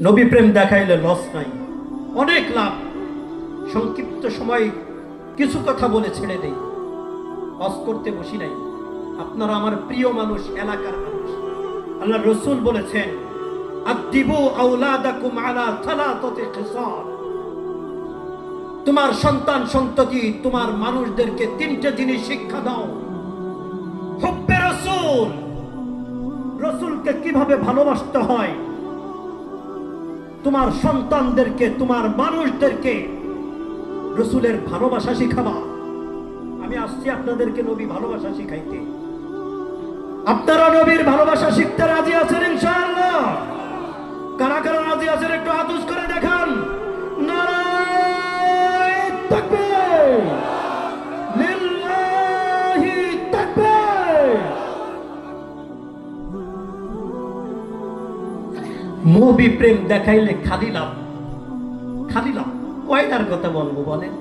নবী প্রেম দেখাইলে লস নাই, অনেক লাভ। সংক্ষিপ্ত সময় কিছু কথা বলে ছেড়ে দেই। হজ করতে বসি নাই, আপনারা আমার প্রিয় মানুষ, এলাকার মানুষ। আল্লাহ রসুল বলেছেন, আদিবু আওলাদাকুম আলা সালাসাতি খিসাল। তোমার সন্তান সন্ততি, তোমার মানুষদেরকে তিনটে জিনিস শিক্ষা দাও। হুব্বে রাসূল, রসুলকে কিভাবে ভালোবাসতে হয়। তোমার সন্তানদেরকে, তোমার মানুষদেরকে রসুলের ভালোবাসা শিখাবা। আমি আসছি আপনাদেরকে নবী ভালোবাসা শিখাইতে। আপনারা নবীর ভালোবাসা শিখতে রাজি আছেন ইনশাআল্লাহ? কারা কারা রাজি আছেন একটু হাত উঁচু করে দেখান। নারায়ে তাকবীর, লিল্লাহি তাকবীর। নবী প্রেম দেখাইলে খালি লাভ, খালি লাভ। কয়টার কথা বলবো বলেন?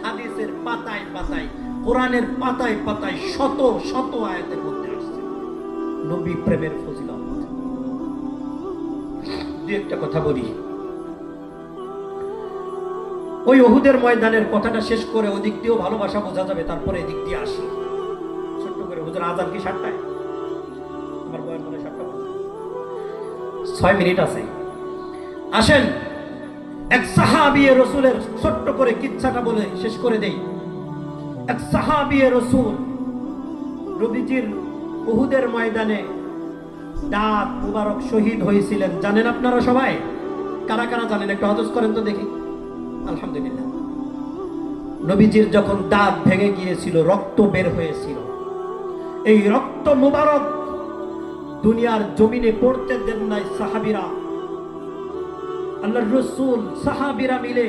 হাদিসের পাতায় পাতায়, কোরআনের পাতায় পাতায় শত শত আয়াতের মধ্যে আসছে নবী প্রেমের ফজিলত। দুই একটা কথা বলি। ওই উহুদের ময়দানের কথাটা শেষ করে ওদিক দিয়েও ভালোবাসা বোঝা যাবে, তারপরে এদিক দিয়ে আসি ছোট্ট করে। হুজুর আজান কি 7টায়? আমার বয়স মনে 7টা, 6 মিনিট আছে। আসেন এক সাহাবী রাসূলের ছোট্ট করে কিচ্ছাটা বলে শেষ করে দেই। এক সাহাবী রাসূল নবীজির উহুদের ময়দানে দাঁত মুবারক শহীদ হয়েছিলেন, জানেন আপনারা সবাই? কারা কারা জানেন একটু হাত করেন তো দেখি। আলহামদুলিল্লাহ। নবীজির যখন দাঁত ভেঙে গিয়েছিল, রক্ত বের হয়েছিল, এই রক্ত মুবারক দুনিয়ার জমিনে পড়তে দেন নাই সাহাবীরা। আল্লাহর রাসূল সাহাবীরা মিলে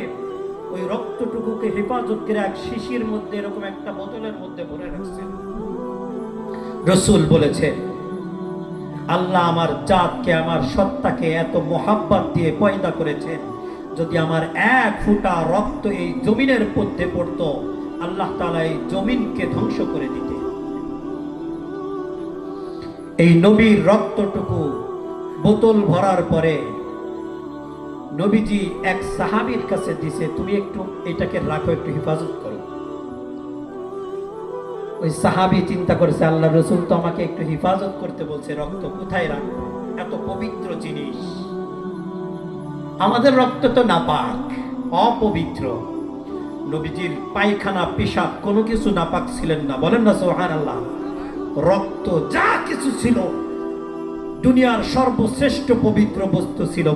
ওই রক্তটুকুকে হেফাজত করে এক শিশির মধ্যে, এরকম একটা বোতলের মধ্যে ভরে রাখছেন। রাসূল বলেছে, আল্লাহ আমার জাতকে, আমার সত্তাকে এত মোহাব্বত দিয়ে পয়দা করেছেন, যদি আমার এক ফোঁটা রক্ত এই জমিনের মধ্যে পড়তো, আল্লাহ তাআলা এই জমিনকে ধ্বংস করে দিতেন। এই নবীর রক্তটুকু বোতল ভরার পরে নবীজি এক সাহাবীর কাছে দিছে, তুমি একটু এটাকে রাখো, একটু হেফাজত করো। ওই সাহাবী চিন্তা করেছে, আল্লাহ রাসূল তো আমাকে একটু হেফাজত করতে বলছে, রক্ত কোথায় রাখবো? এত পবিত্র জিনিস। আমাদের রক্ত তো নাপাক, অপবিত্র। নবীজির পায়খানা, পেশাব কোনো কিছু নাপাক ছিলেন না, বলেন না সুবহানাল্লাহ। রক্ত যা কিছু ছিল দুনিয়ার সর্বশ্রেষ্ঠ পবিত্র বস্তু ছিল।